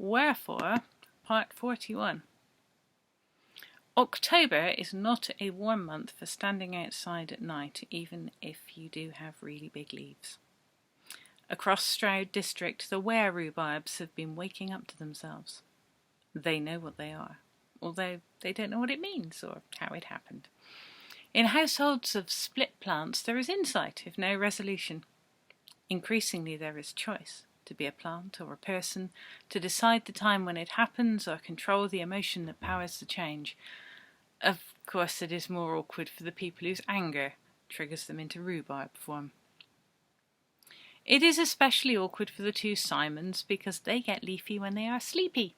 Wherefore, Part 41. October is not a warm month for standing outside at night, even if you do have really big leaves. Across Stroud district, the were-rhubarbs have been waking up to themselves. They know what they are, although they don't know what it means or how it happened. In households of split plants, there is insight, if no resolution. Increasingly, there is choice. To be a plant or a person, to decide the time when it happens or control the emotion that powers the change. Of course, it is more awkward for the people whose anger triggers them into rhubarb form. It is especially awkward for the two Simons because they get leafy when they are sleepy.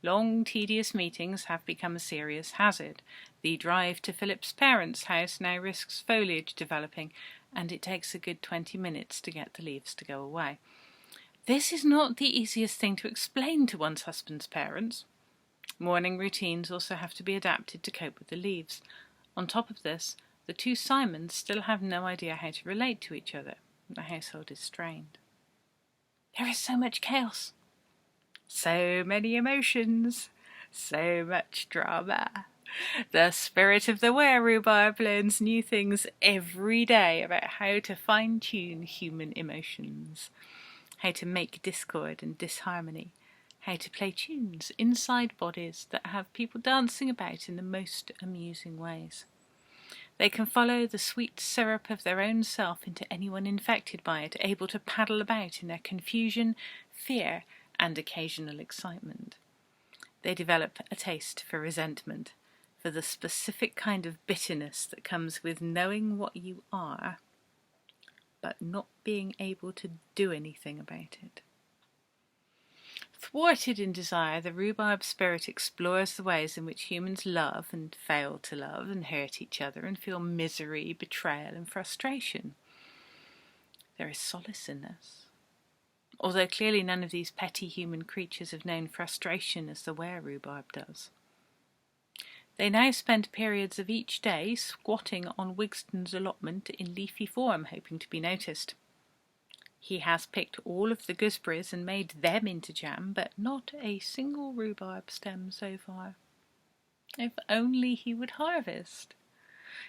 Long, tedious meetings have become a serious hazard. The drive to Philip's parents' house now risks foliage developing, and it takes a good 20 minutes to get the leaves to go away. This is not the easiest thing to explain to one's husband's parents. Morning routines also have to be adapted to cope with the leaves. On top of this, the two Simons still have no idea how to relate to each other. The household is strained. There is so much chaos, so many emotions, so much drama. The spirit of the were-rhubarb learns new things every day about how to fine-tune human emotions, how to make discord and disharmony, how to play tunes inside bodies that have people dancing about in the most amusing ways. They can follow the sweet syrup of their own self into anyone infected by it, able to paddle about in their confusion, fear, and occasional excitement. They develop a taste for resentment, for the specific kind of bitterness that comes with knowing what you are, but not being able to do anything about it. Thwarted in desire, the rhubarb spirit explores the ways in which humans love and fail to love and hurt each other and feel misery, betrayal and frustration. There is solace in this, although clearly none of these petty human creatures have known frustration as the were-rhubarb does. They now spend periods of each day squatting on Wigston's allotment in leafy form, hoping to be noticed. He has picked all of the gooseberries and made them into jam, but not a single rhubarb stem so far. If only he would harvest.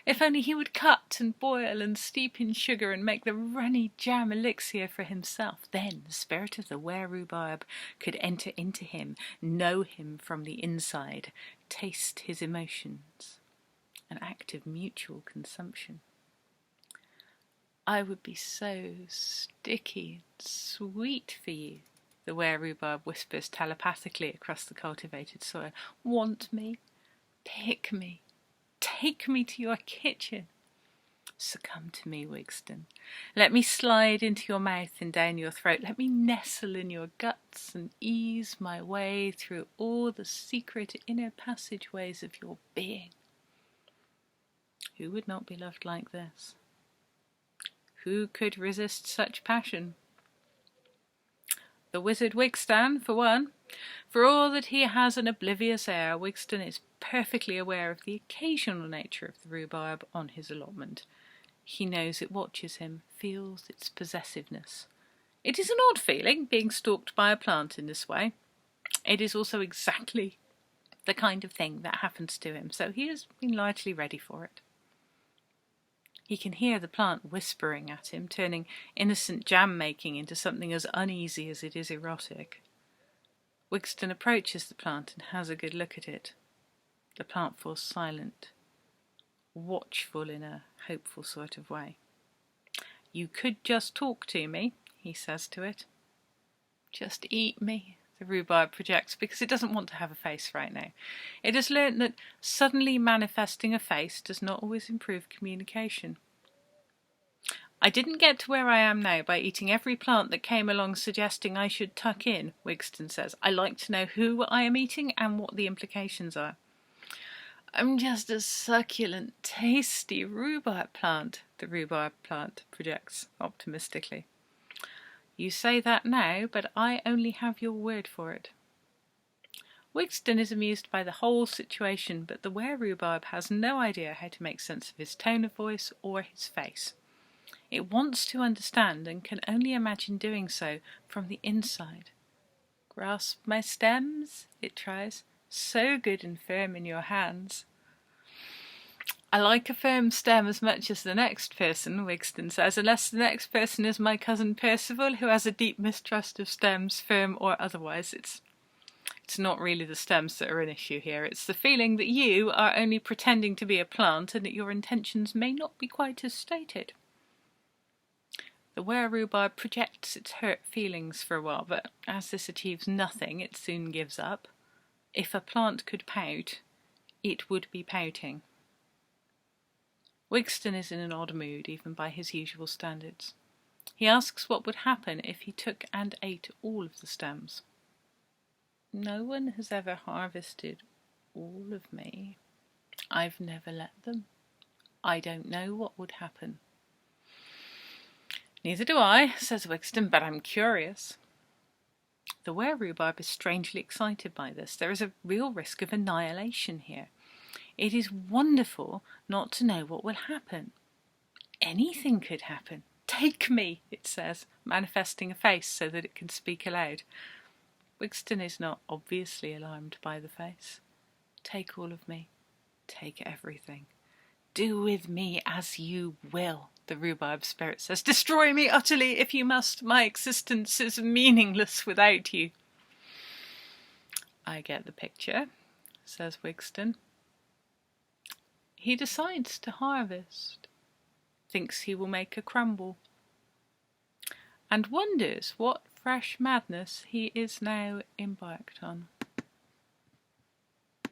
If only he would cut and boil and steep in sugar and make the runny jam elixir for himself. Then the spirit of the were-rhubarb could enter into him, know him from the inside, taste his emotions. An act of mutual consumption. I would be so sticky and sweet for you, the were-rhubarb whispers telepathically across the cultivated soil. Want me? Pick me. Take me to your kitchen. Succumb to me, Wigston. Let me slide into your mouth and down your throat. Let me nestle in your guts and ease my way through all the secret inner passageways of your being. Who would not be loved like this? Who could resist such passion? The wizard Wigstan, for one. For all that he has an oblivious air, Wigston is perfectly aware of the occasional nature of the rhubarb on his allotment. He knows it watches him, feels its possessiveness. It is an odd feeling, being stalked by a plant in this way. It is also exactly the kind of thing that happens to him, so he has been largely ready for it. He can hear the plant whispering at him, turning innocent jam-making into something as uneasy as it is erotic. Wigston approaches the plant and has a good look at it. The plant falls silent, watchful in a hopeful sort of way. You could just talk to me, he says to it. Just eat me, the rhubarb projects, because it doesn't want to have a face right now. It has learnt that suddenly manifesting a face does not always improve communication. I didn't get to where I am now by eating every plant that came along suggesting I should tuck in, Wigston says. I like to know who I am eating and what the implications are. I'm just a succulent, tasty rhubarb plant, the rhubarb plant projects optimistically. You say that now, but I only have your word for it. Wigston is amused by the whole situation, but the were-rhubarb has no idea how to make sense of his tone of voice or his face. It wants to understand and can only imagine doing so from the inside. Grasp my stems, it tries, so good and firm in your hands. I like a firm stem as much as the next person, Wigston says, unless the next person is my cousin Percival, who has a deep mistrust of stems, firm or otherwise. It's not really the stems that are an issue here. It's the feeling that you are only pretending to be a plant and that your intentions may not be quite as stated. The were-rhubarb projects its hurt feelings for a while, but as this achieves nothing, it soon gives up. If a plant could pout, it would be pouting. Wigston is in an odd mood, even by his usual standards. He asks what would happen if he took and ate all of the stems. No one has ever harvested all of me. I've never let them. I don't know what would happen. Neither do I, says Wigston, but I'm curious. The were-rhubarb is strangely excited by this. There is a real risk of annihilation here. It is wonderful not to know what will happen. Anything could happen. Take me, it says, manifesting a face so that it can speak aloud. Wigston is not obviously alarmed by the face. Take all of me. Take everything. Do with me as you will, the rhubarb spirit says. Destroy me utterly if you must. My existence is meaningless without you. I get the picture, says Wigston. He decides to harvest, thinks he will make a crumble, and wonders what fresh madness he is now embarked on.